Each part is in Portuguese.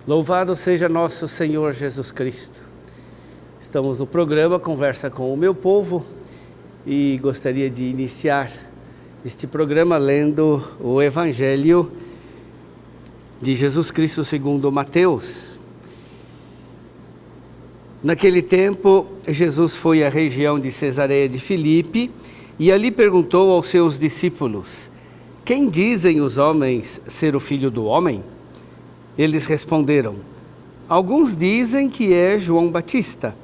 Louvado seja nosso Senhor Jesus Cristo. Estamos no programa Conversa com o Meu Povo e gostaria de iniciar este programa lendo o Evangelho de Jesus Cristo segundo Mateus. Naquele tempo, Jesus foi à região de Cesareia de Filipe e ali perguntou aos seus discípulos: quem dizem os homens ser o Filho do Homem? Eles responderam: alguns dizem que é João Batista,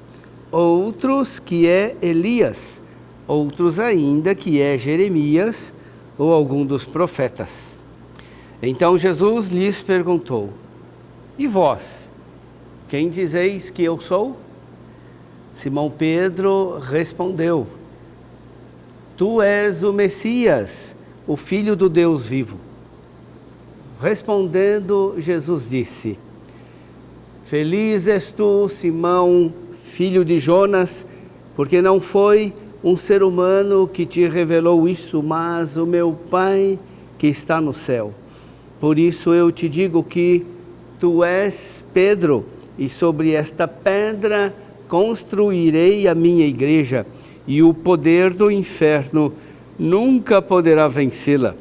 outros que é Elias, outros ainda que é Jeremias ou algum dos profetas. Então Jesus lhes perguntou: e vós, quem dizeis que eu sou? Simão Pedro respondeu: tu és o Messias, o Filho do Deus vivo. Respondendo, Jesus disse: feliz és tu, Simão, filho de Jonas, porque não foi um ser humano que te revelou isso, mas o meu Pai que está no céu. Por isso eu te digo que tu és Pedro, e sobre esta pedra construirei a minha igreja, e o poder do inferno nunca poderá vencê-la.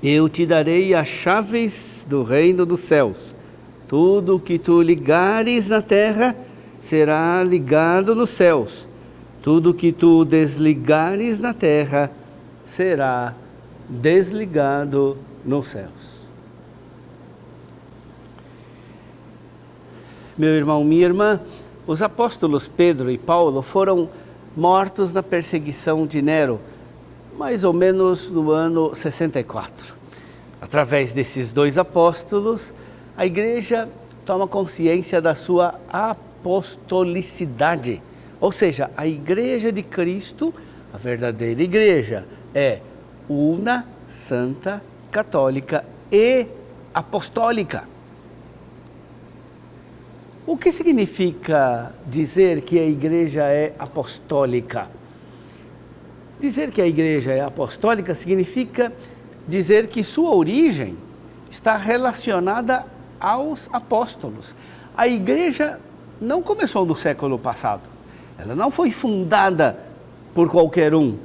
Eu te darei as chaves do reino dos céus. Tudo que tu ligares na terra será ligado nos céus. Tudo que tu desligares na terra será desligado nos céus. Meu irmão, minha irmã, os apóstolos Pedro e Paulo foram mortos na perseguição de Nero, mais ou menos no ano 64. Através desses dois apóstolos, a igreja toma consciência da sua apostolicidade. Ou seja, a igreja de Cristo, a verdadeira igreja, é una, santa, católica e apostólica. O que significa dizer que a igreja é apostólica? Dizer que a igreja é apostólica significa dizer que sua origem está relacionada aos apóstolos. A igreja não começou no século passado. Ela não foi fundada por qualquer um.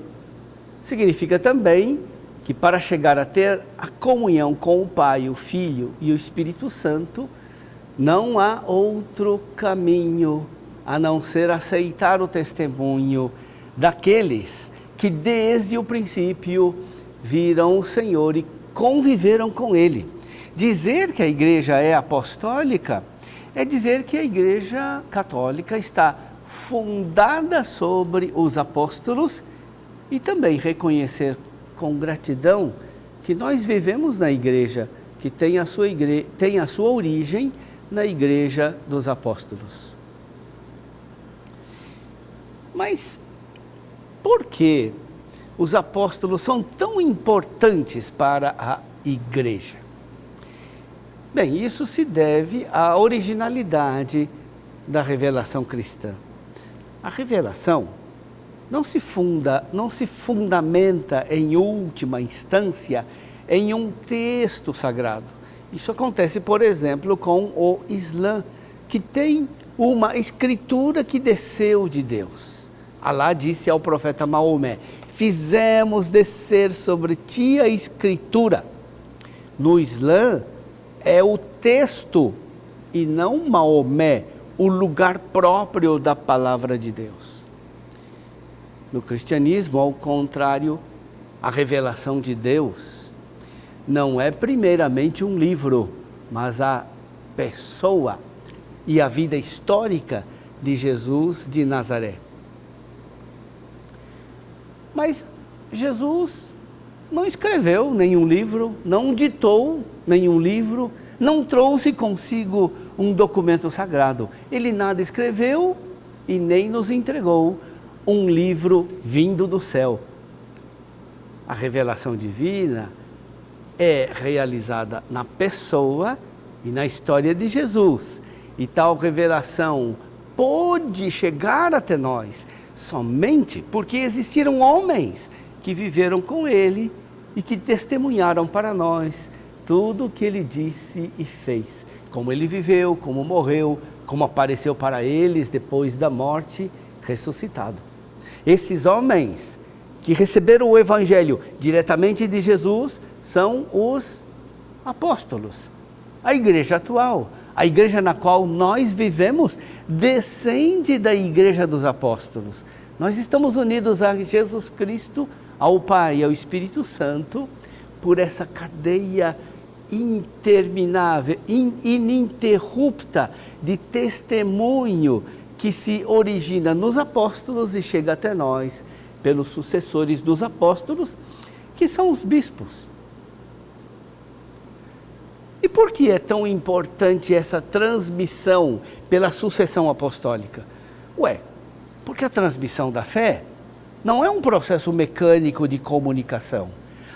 Significa também que para chegar a ter a comunhão com o Pai, o Filho e o Espírito Santo, não há outro caminho a não ser aceitar o testemunho daqueles que desde o princípio viram o Senhor e conviveram com Ele. Dizer que a igreja é apostólica é dizer que a igreja católica está fundada sobre os apóstolos e também reconhecer com gratidão que nós vivemos na igreja que tem a sua origem na igreja dos apóstolos. Mas por que os apóstolos são tão importantes para a igreja? Bem, isso se deve à originalidade da revelação cristã. A revelação não se fundamenta em última instância em um texto sagrado. Isso acontece, por exemplo, com o Islã, que tem uma escritura que desceu de Deus. Alá disse ao profeta Maomé: fizemos descer sobre ti a escritura. No Islã, é o texto e não Maomé o lugar próprio da palavra de Deus. No cristianismo, ao contrário, a revelação de Deus não é primeiramente um livro, mas a pessoa e a vida histórica de Jesus de Nazaré. Mas Jesus não escreveu nenhum livro, não ditou nenhum livro, não trouxe consigo um documento sagrado. Ele nada escreveu e nem nos entregou um livro vindo do céu. A revelação divina é realizada na pessoa e na história de Jesus. E tal revelação pôde chegar até nós somente porque existiram homens que viveram com ele e que testemunharam para nós tudo o que ele disse e fez. como ele viveu, como morreu, como apareceu para eles depois da morte, ressuscitado. Esses homens que receberam o Evangelho diretamente de Jesus são os apóstolos. A igreja atual, a igreja na qual nós vivemos, descende da igreja dos apóstolos. Nós estamos unidos a Jesus Cristo, ao Pai e ao Espírito Santo, por essa cadeia interminável, ininterrupta de testemunho que se origina nos apóstolos e chega até nós pelos sucessores dos apóstolos, que são os bispos. E por que é tão importante essa transmissão pela sucessão apostólica? Porque a transmissão da fé não é um processo mecânico de comunicação.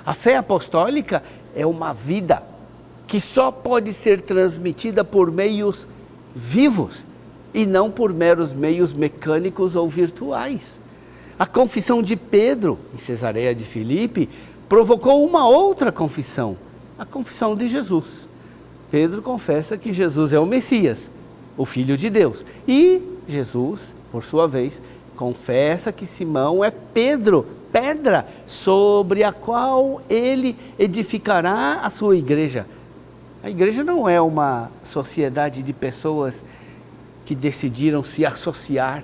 A fé apostólica é uma vida que só pode ser transmitida por meios vivos e não por meros meios mecânicos ou virtuais. A confissão de Pedro, em Cesareia de Filipe, provocou uma outra confissão, a confissão de Jesus. Pedro confessa que Jesus é o Messias, o Filho de Deus. E Jesus, por sua vez, confessa que Simão é pedra sobre a qual ele edificará a sua igreja. A igreja não é uma sociedade de pessoas que decidiram se associar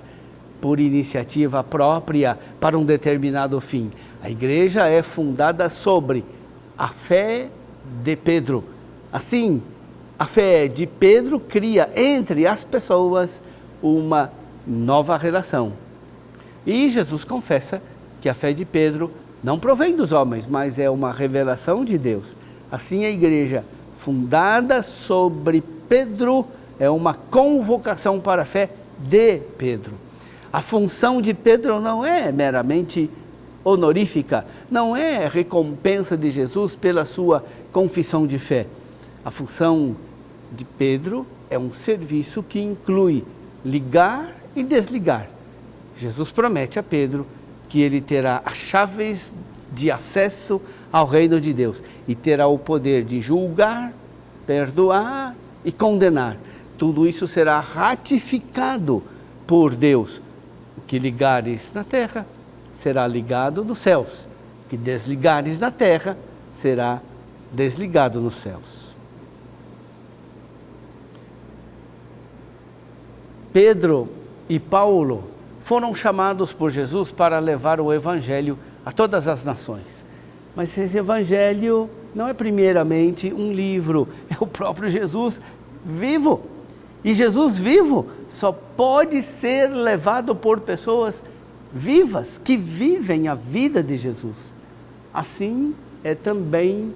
por iniciativa própria para um determinado fim. A igreja é fundada sobre a fé de Pedro. Assim, a fé de Pedro cria entre as pessoas uma nova relação. E Jesus confessa que a fé de Pedro não provém dos homens, mas é uma revelação de Deus. Assim, a igreja fundada sobre Pedro é uma convocação para a fé de Pedro. A função de Pedro não é meramente honorífica, não é recompensa de Jesus pela sua confissão de fé. A função de Pedro é um serviço que inclui ligar e desligar. Jesus promete a Pedro que ele terá as chaves de acesso ao reino de Deus e terá o poder de julgar, perdoar e condenar. Tudo isso será ratificado por Deus. O que ligares na terra será ligado nos céus. O que desligares na terra será desligado nos céus. Pedro e Paulo foram chamados por Jesus para levar o Evangelho a todas as nações. Mas esse Evangelho não é primeiramente um livro, é o próprio Jesus vivo. E Jesus vivo só pode ser levado por pessoas vivas, que vivem a vida de Jesus. Assim é também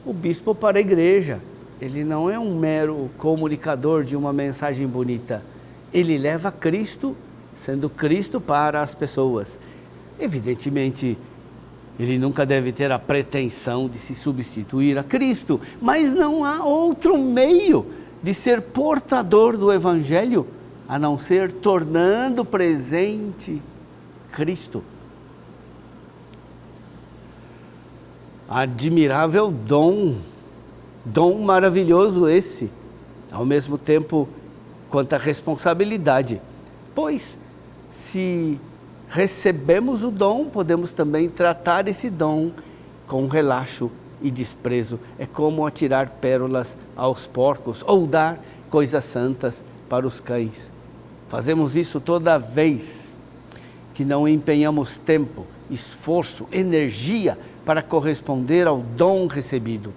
o bispo para a igreja. Ele não é um mero comunicador de uma mensagem bonita. Ele leva Cristo, sendo Cristo para as pessoas. Evidentemente, ele nunca deve ter a pretensão de se substituir a Cristo, mas não há outro meio de ser portador do Evangelho, a não ser tornando presente Cristo. Admirável dom maravilhoso esse, ao mesmo tempo quanta responsabilidade, pois se recebemos o dom, podemos também tratar esse dom com relaxo e desprezo. É como atirar pérolas aos porcos ou dar coisas santas para os cães. Fazemos isso toda vez que não empenhamos tempo, esforço, energia para corresponder ao dom recebido.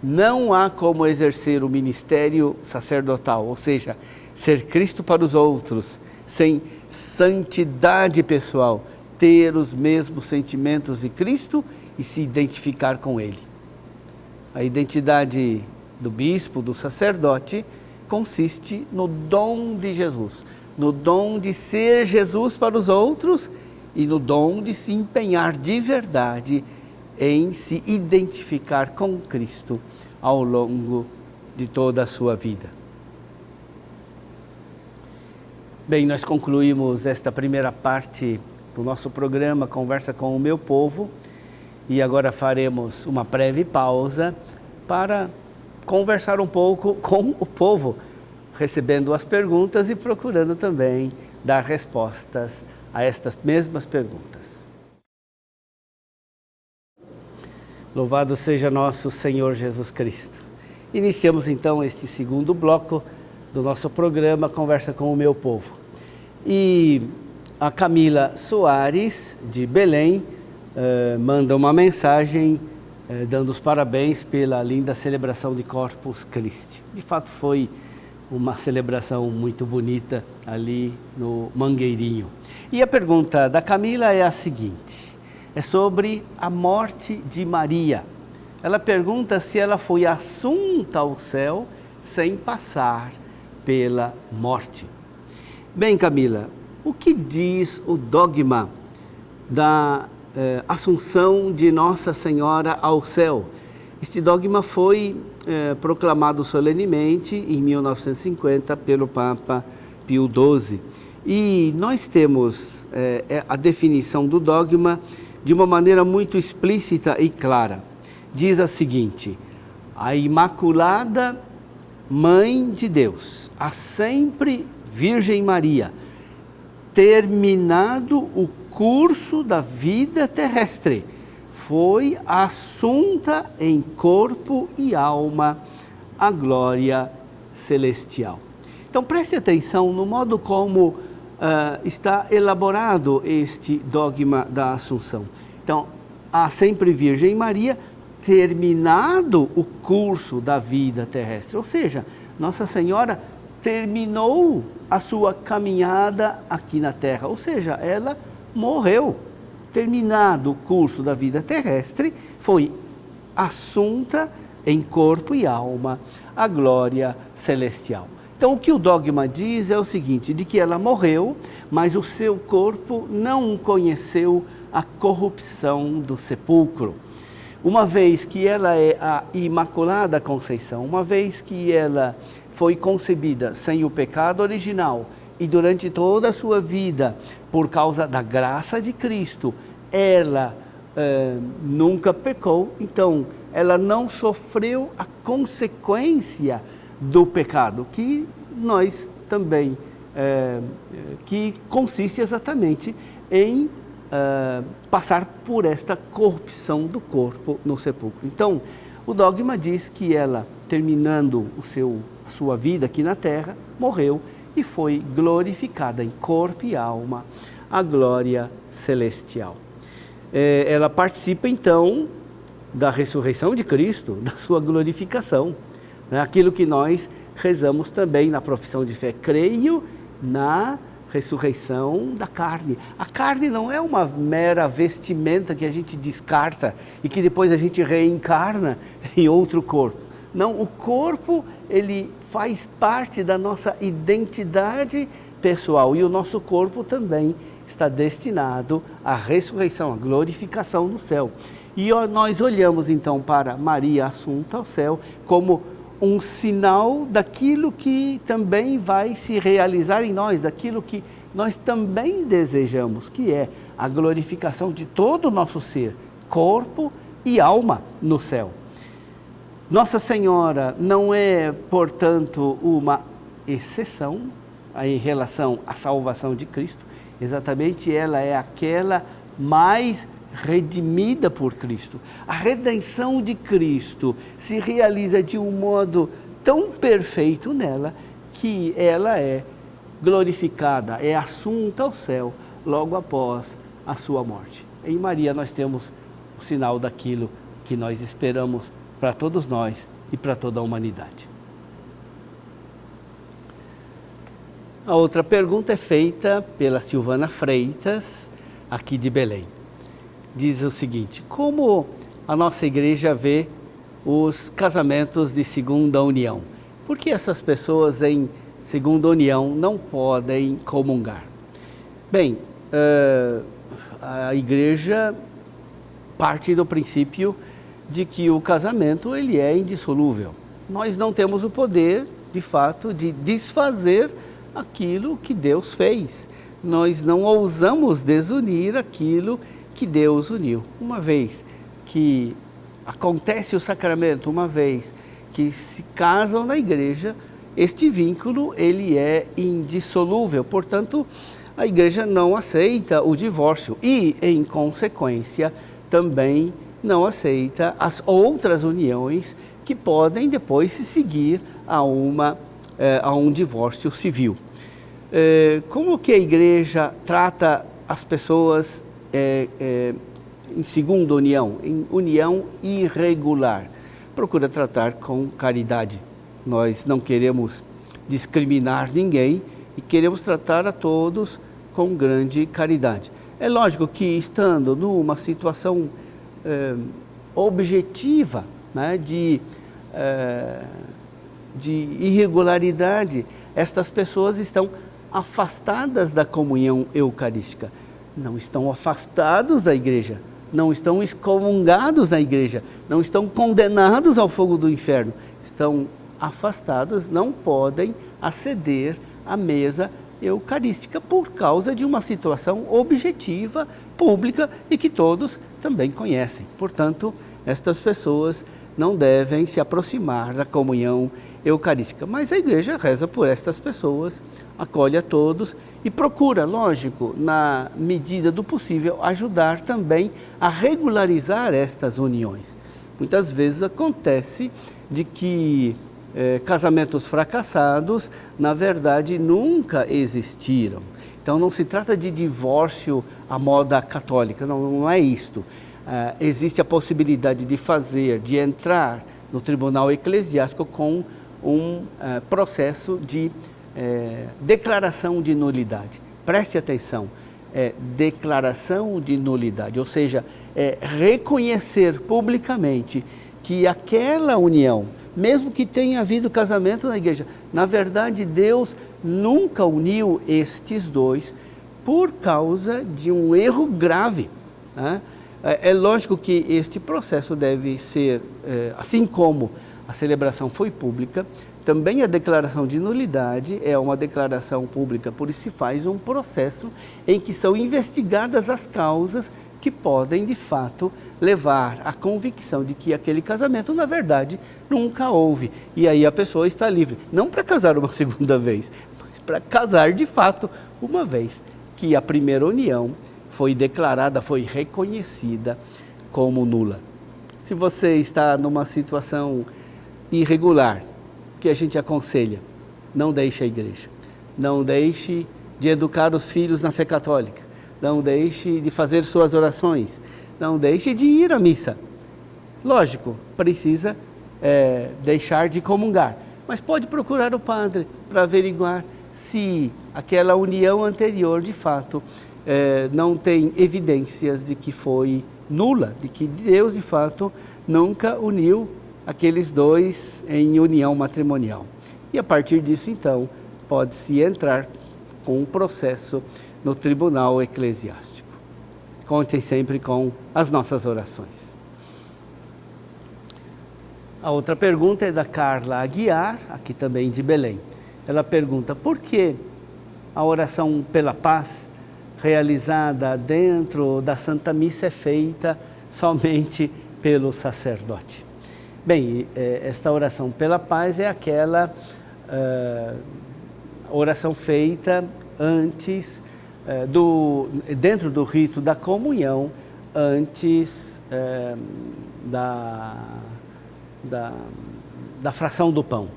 Não há como exercer o ministério sacerdotal, ou seja, ser Cristo para os outros, sem santidade pessoal, ter os mesmos sentimentos de Cristo e se identificar com Ele. A identidade do bispo, do sacerdote, consiste no dom de Jesus, no dom de ser Jesus para os outros e no dom de se empenhar de verdade em se identificar com Cristo ao longo de toda a sua vida. Bem, nós concluímos esta primeira parte do nosso programa Conversa com o Meu Povo e agora faremos uma breve pausa para conversar um pouco com o povo, recebendo as perguntas e procurando também dar respostas a estas mesmas perguntas. Louvado seja nosso Senhor Jesus Cristo. Iniciamos então este segundo bloco do nosso programa Conversa com o Meu Povo. E a Camila Soares, de Belém, manda uma mensagem dando os parabéns pela linda celebração de Corpus Christi. De fato foi uma celebração muito bonita ali no Mangueirinho. E a pergunta da Camila é a seguinte, é sobre a morte de Maria. Ela pergunta se ela foi assunta ao céu sem passar pela morte. Bem, Camila, o que diz o dogma da Assunção de Nossa Senhora ao céu? Este dogma foi proclamado solenemente em 1950 pelo Papa Pio XII. E nós temos a definição do dogma de uma maneira muito explícita e clara. Diz a seguinte: a Imaculada Mãe de Deus, a sempre Virgem Maria, terminado o curso da vida terrestre, foi assunta em corpo e alma à glória celestial. Então preste atenção no modo como está elaborado este dogma da Assunção. Então, a sempre Virgem Maria, terminado o curso da vida terrestre, ou seja, Nossa Senhora terminou a sua caminhada aqui na Terra, ou seja, ela morreu. Terminado o curso da vida terrestre, foi assunta em corpo e alma à glória celestial. Então, o que o dogma diz é o seguinte, de que ela morreu, mas o seu corpo não conheceu a corrupção do sepulcro. Uma vez que ela é a Imaculada Conceição, uma vez que ela foi concebida sem o pecado original e durante toda a sua vida, por causa da graça de Cristo, ela nunca pecou, então ela não sofreu a consequência do pecado, que nós também, que consiste exatamente em passar por esta corrupção do corpo no sepulcro. Então, o dogma diz que ela, terminando a sua vida aqui na Terra, morreu e foi glorificada em corpo e alma à glória celestial. Ela participa então da ressurreição de Cristo, da sua glorificação, né? Aquilo que nós rezamos também na profissão de fé, creio na ressurreição da carne. A carne não é uma mera vestimenta que a gente descarta e que depois a gente reencarna em outro corpo. Não, o corpo, ele faz parte da nossa identidade pessoal e o nosso corpo também está destinado à ressurreição, à glorificação no céu. E nós olhamos então para Maria assunta ao céu como um sinal daquilo que também vai se realizar em nós, daquilo que nós também desejamos, que é a glorificação de todo o nosso ser, corpo e alma no céu. Nossa Senhora não é, portanto, uma exceção em relação à salvação de Cristo, exatamente ela é aquela mais redimida por Cristo. A redenção de Cristo se realiza de um modo tão perfeito nela que ela é glorificada, é assunta ao céu logo após a sua morte. Em Maria nós temos o sinal daquilo que nós esperamos para todos nós e para toda a humanidade. A outra pergunta é feita pela Silvana Freitas, aqui de Belém. Diz o seguinte: como a nossa igreja vê os casamentos de segunda união? Por que essas pessoas em segunda união não podem comungar? Bem, a igreja parte do princípio de que o casamento ele é indissolúvel. Nós não temos o poder, de fato, de desfazer aquilo que Deus fez. Nós não ousamos desunir aquilo que Deus uniu. Uma vez que acontece o sacramento, uma vez que se casam na igreja, este vínculo ele é indissolúvel, portanto, a igreja não aceita o divórcio e, em consequência, também não aceita as outras uniões que podem depois se seguir a um divórcio civil. Como que a igreja trata as pessoas em segunda união, em união irregular? Procura tratar com caridade. Nós não queremos discriminar ninguém e queremos tratar a todos com grande caridade. É lógico que estando numa situação objetiva, né, de irregularidade, estas pessoas estão afastadas da comunhão eucarística, não estão afastados da igreja, não estão excomungados da igreja, não estão condenados ao fogo do inferno, estão afastados, não podem aceder à mesa eucarística por causa de uma situação objetiva, pública e que todos também conhecem. Portanto, estas pessoas não devem se aproximar da comunhão eucarística. Mas a igreja reza por estas pessoas, acolhe a todos e procura, lógico, na medida do possível, ajudar também a regularizar estas uniões. Muitas vezes acontece de que casamentos fracassados, na verdade, nunca existiram. Então, não se trata de divórcio à moda católica, não é isto. Existe a possibilidade de entrar no tribunal eclesiástico com um processo de declaração de nulidade. Preste atenção, declaração de nulidade, ou seja, reconhecer publicamente que aquela união, mesmo que tenha havido casamento na igreja, na verdade Deus nunca uniu estes dois por causa de um erro grave, né? É lógico que este processo deve ser, assim como a celebração foi pública, também a declaração de nulidade é uma declaração pública, por isso se faz um processo em que são investigadas as causas que podem, de fato, levar à convicção de que aquele casamento, na verdade, nunca houve. E aí a pessoa está livre, não para casar uma segunda vez, mas para casar, de fato, uma vez que a primeira união foi declarada, foi reconhecida como nula. Se você está numa situação irregular, o que a gente aconselha? Não deixe a igreja, não deixe de educar os filhos na fé católica, não deixe de fazer suas orações, não deixe de ir à missa. Lógico, precisa deixar de comungar, mas pode procurar o padre para averiguar se aquela união anterior, de fato, não tem evidências de que foi nula, de que Deus, de fato, nunca uniu aqueles dois em união matrimonial. E a partir disso, então, pode-se entrar com um processo no tribunal eclesiástico. Contem sempre com as nossas orações. A outra pergunta é da Carla Aguiar, aqui também de Belém. Ela pergunta: por que a oração pela paz realizada dentro da Santa Missa é feita somente pelo sacerdote? Bem, esta oração pela paz é aquela oração feita antes, dentro do rito da comunhão, antes da fração do pão.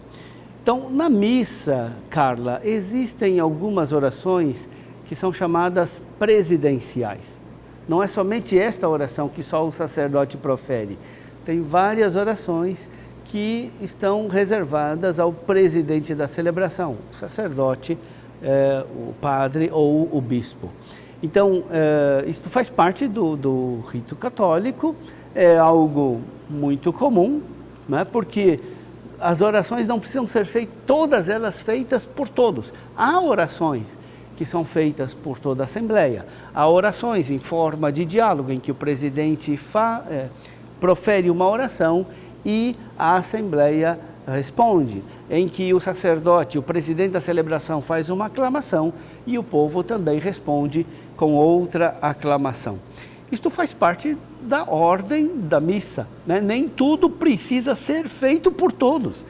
Então, na missa, Carla, existem algumas orações que são chamadas presidenciais. Não é somente esta oração que só o sacerdote profere. Tem várias orações que estão reservadas ao presidente da celebração, o sacerdote, o padre ou o bispo. Então, isso faz parte do rito católico, é algo muito comum, né? Porque as orações não precisam ser feitas, todas elas feitas por todos. Há orações que são feitas por toda a Assembleia, há orações em forma de diálogo, em que o presidente profere uma oração e a Assembleia responde, em que o sacerdote, o presidente da celebração, faz uma aclamação e o povo também responde com outra aclamação. Isto faz parte da ordem da missa, né? Nem tudo precisa ser feito por todos,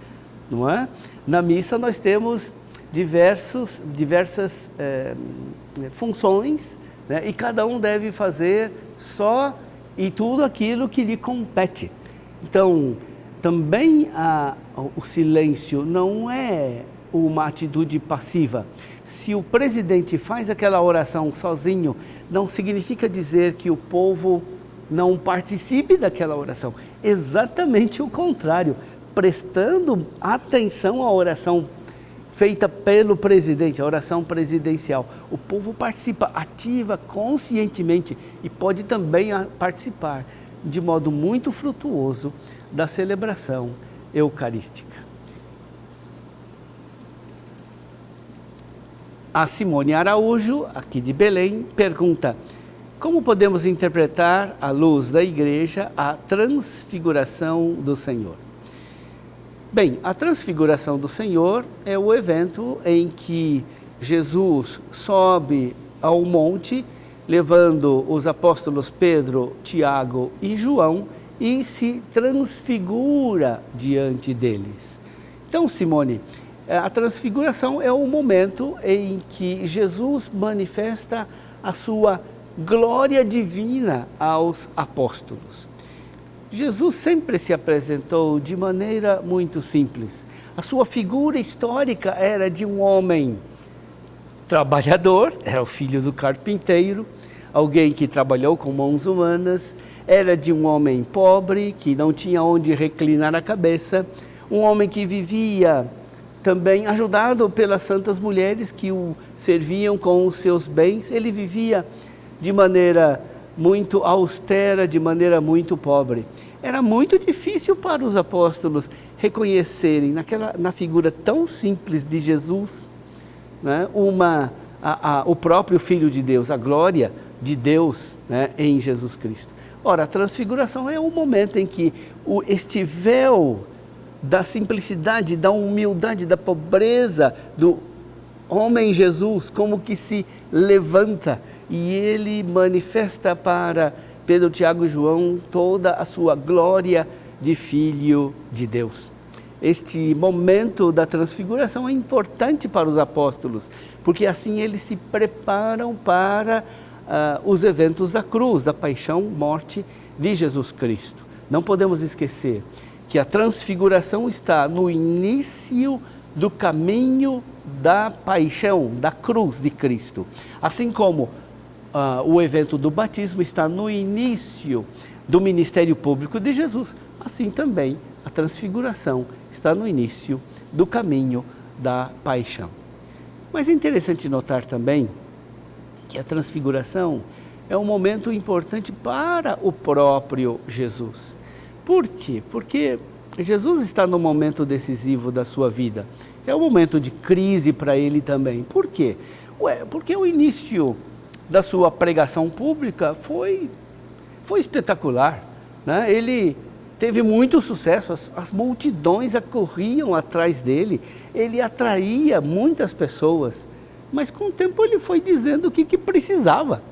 não é? Na missa nós temos diversas funções, né? E cada um deve fazer só e tudo aquilo que lhe compete. Então, também o silêncio não é uma atitude passiva. Se o presidente faz aquela oração sozinho, não significa dizer que o povo não participe daquela oração. Exatamente o contrário, prestando atenção à oração feita pelo presidente, a oração presidencial. O povo participa ativa, conscientemente e pode também participar de modo muito frutuoso da celebração eucarística. A Simone Araújo, aqui de Belém, pergunta: como podemos interpretar, à luz da Igreja, a transfiguração do Senhor? Bem, a transfiguração do Senhor é o evento em que Jesus sobe ao monte, levando os apóstolos Pedro, Tiago e João, e se transfigura diante deles. Então, Simone, a transfiguração é o momento em que Jesus manifesta a sua glória divina aos apóstolos. Jesus sempre se apresentou de maneira muito simples. A sua figura histórica era de um homem trabalhador, era o filho do carpinteiro, alguém que trabalhou com mãos humanas, era de um homem pobre, que não tinha onde reclinar a cabeça, um homem que vivia também ajudado pelas santas mulheres que o serviam com os seus bens. Ele vivia de maneira muito austera, de maneira muito pobre. Era muito difícil para os apóstolos reconhecerem na figura tão simples de Jesus, né, o próprio Filho de Deus, a glória de Deus, né, em Jesus Cristo. Ora, a transfiguração é o momento em que este véu da simplicidade, da humildade, da pobreza do homem Jesus, como que se levanta e ele manifesta para Pedro, Tiago e João toda a sua glória de Filho de Deus. Este momento da transfiguração é importante para os apóstolos, porque assim eles se preparam para os eventos da cruz, da paixão, morte de Jesus Cristo. Não podemos esquecer que a transfiguração está no início do caminho da paixão, da cruz de Cristo. Assim como o evento do batismo está no início do ministério público de Jesus, assim também a transfiguração está no início do caminho da paixão. Mas é interessante notar também que a transfiguração é um momento importante para o próprio Jesus. Por quê? Porque Jesus está no momento decisivo da sua vida. É um momento de crise para ele também. Por quê? Porque o início da sua pregação pública foi espetacular, né? Ele teve muito sucesso, as multidões acorriam atrás dele, ele atraía muitas pessoas, mas com o tempo ele foi dizendo o que precisava,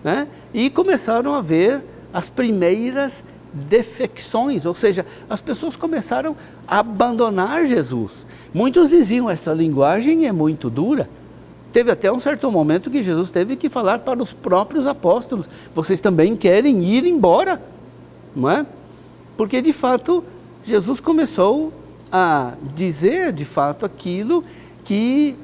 né? E começaram a ver as primeiras defecções, ou seja, as pessoas começaram a abandonar Jesus. Muitos diziam: essa linguagem é muito dura. Teve até um certo momento que Jesus teve que falar para os próprios apóstolos: vocês também querem ir embora, não é? Porque de fato Jesus começou a dizer de fato aquilo que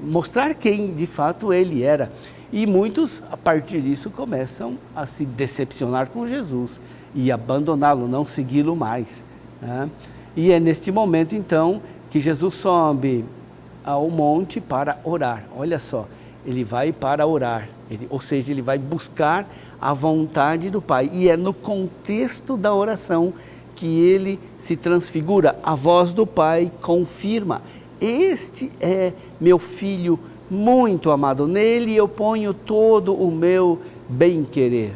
mostrar quem de fato ele era. E muitos, a partir disso, começam a se decepcionar com Jesus e abandoná-lo, não segui-lo mais, né? E é neste momento, então, que Jesus sobe ao monte para orar. Olha só, ele vai para orar, ou seja, ele vai buscar a vontade do Pai. E é no contexto da oração que ele se transfigura. A voz do Pai confirma: este é meu filho muito amado, nele eu ponho todo o meu bem-querer.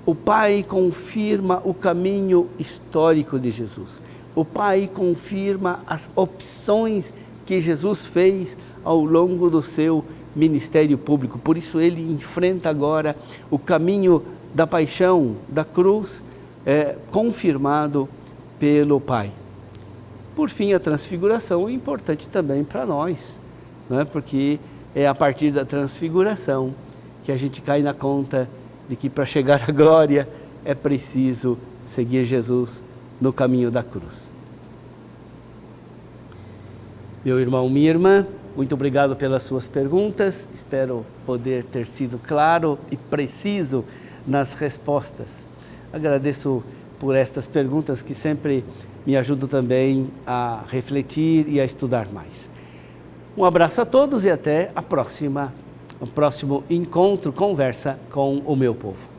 O Pai confirma o caminho histórico de Jesus. O Pai confirma as opções que Jesus fez ao longo do seu ministério público. Por isso ele enfrenta agora o caminho da paixão, da cruz, confirmado pelo Pai. Por fim, a transfiguração é importante também para nós, não é? Porque é a partir da transfiguração que a gente cai na conta de que para chegar à glória é preciso seguir Jesus no caminho da cruz. Meu irmão, minha irmã, muito obrigado pelas suas perguntas. Espero poder ter sido claro e preciso nas respostas. Agradeço por estas perguntas que sempre me ajudam também a refletir e a estudar mais. Um abraço a todos e até o próximo encontro, conversa com o meu povo.